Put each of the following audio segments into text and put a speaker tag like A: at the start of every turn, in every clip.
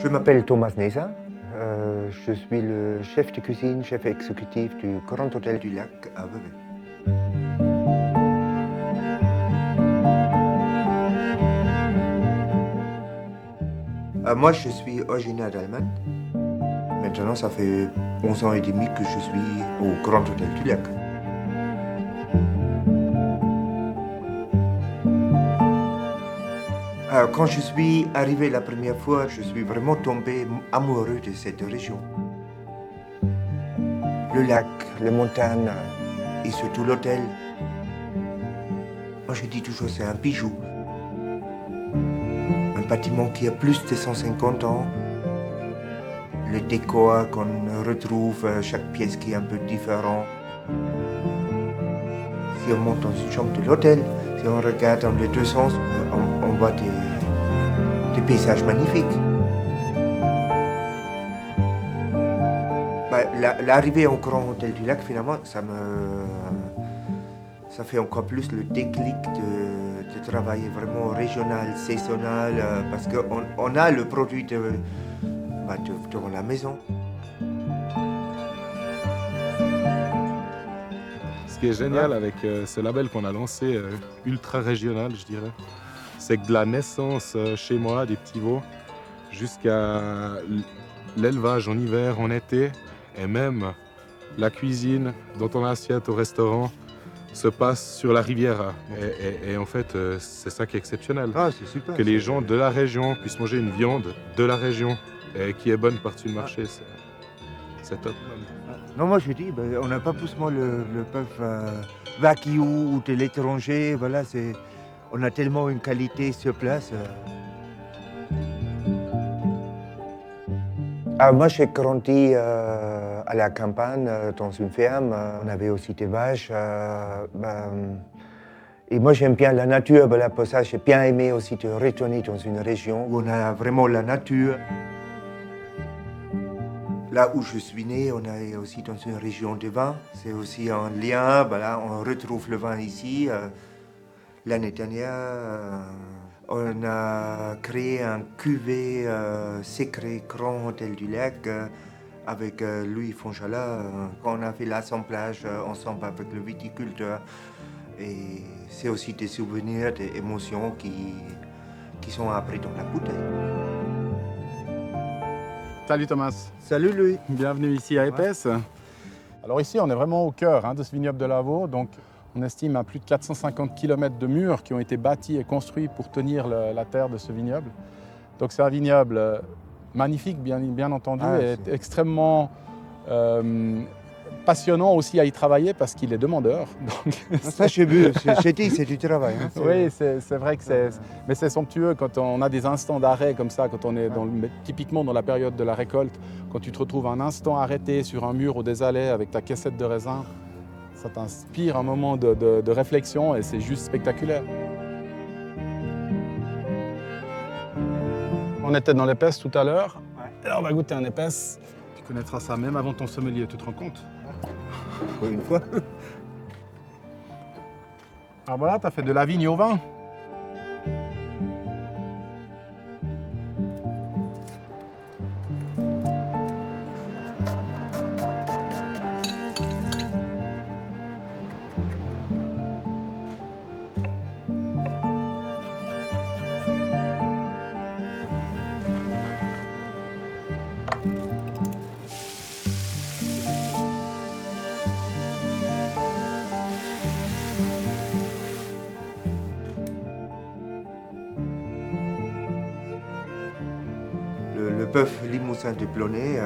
A: Je m'appelle Thomas Neza. Je suis le chef de cuisine, chef exécutif du Grand Hôtel du Lac à Vevey. Moi, je suis originaire d'Allemagne. Maintenant, ça fait 11 ans et demi que je suis au Grand Hôtel du Lac. Quand je suis arrivé la première fois, je suis vraiment tombé amoureux de cette région. Le lac, les montagnes et surtout l'hôtel. Moi, je dis toujours c'est un bijou. Un bâtiment qui a plus de 150 ans. Le décor qu'on retrouve, chaque pièce qui est un peu différent. Si on monte dans une chambre de l'hôtel, si on regarde dans les deux sens, on voit des paysages magnifiques. L'arrivée au Grand Hôtel du Lac, finalement, ça fait encore plus le déclic de travailler vraiment régional, saisonnal, parce qu'on a le produit devant la maison.
B: Ce qui est génial avec ce label qu'on a lancé, ultra régional, je dirais, c'est que de la naissance chez moi des petits veaux jusqu'à l'élevage en hiver, en été, et même la cuisine dans ton assiette au restaurant se passe sur la Riviera. Et en fait, c'est ça qui est exceptionnel.
A: Ah, c'est super.
B: Que les gens de la région puissent manger une viande de la région et qui est bonne par-dessus le marché, c'est top.
A: Non, moi je dis, on n'a pas poussement le bœuf Wagyu ou de l'étranger. Voilà, on a tellement une qualité sur place. Moi j'ai grandi à la campagne, dans une ferme. On avait aussi des vaches. Et moi j'aime bien la nature. Voilà, pour ça j'ai bien aimé aussi de retourner dans une région où on a vraiment la nature. Là où je suis né, on est aussi dans une région de vin. C'est aussi un lien, voilà, on retrouve le vin ici. L'année dernière, on a créé un cuvée secret Grand Hôtel du Lac avec Louis Fonchala. On a fait l'assemblage ensemble avec le viticulteur. Et c'est aussi des souvenirs, des émotions qui sont appris dans la bouteille.
C: Salut Thomas.
A: Salut Louis.
C: Bienvenue ici à Épaisse. Alors ici, on est vraiment au cœur de ce vignoble de Lavaux. Donc, on estime à plus de 450 km de murs qui ont été bâtis et construits pour tenir la terre de ce vignoble. Donc c'est un vignoble magnifique, bien entendu, et extrêmement passionnant aussi à y travailler parce qu'il est demandeur. Donc,
A: ça j'ai vu, j'ai dit c'est du travail. Hein,
C: oui, c'est vrai que mais c'est somptueux quand on a des instants d'arrêt comme ça, quand on est typiquement dans la période de la récolte, quand tu te retrouves un instant arrêté sur un mur ou des allées avec ta caissette de raisin, ça t'inspire un moment de réflexion et c'est juste spectaculaire. On était dans l'épaisse tout à l'heure, et là on va goûter un épaisse. Tu connaîtras ça même avant ton sommelier, tu te rends compte?
A: Pour une fois.
C: Alors voilà, tu as fait de la vigne au vin.
A: Le bœuf limousin de Blonay,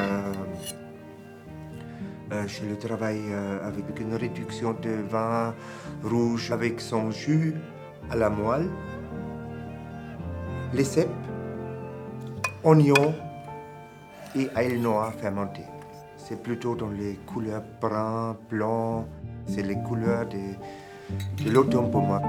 A: je le travaille avec une réduction de vin rouge avec son jus à la moelle, les cèpes, oignons et ail noir fermenté. C'est plutôt dans les couleurs brun, blanc, c'est les couleurs de l'automne pour moi.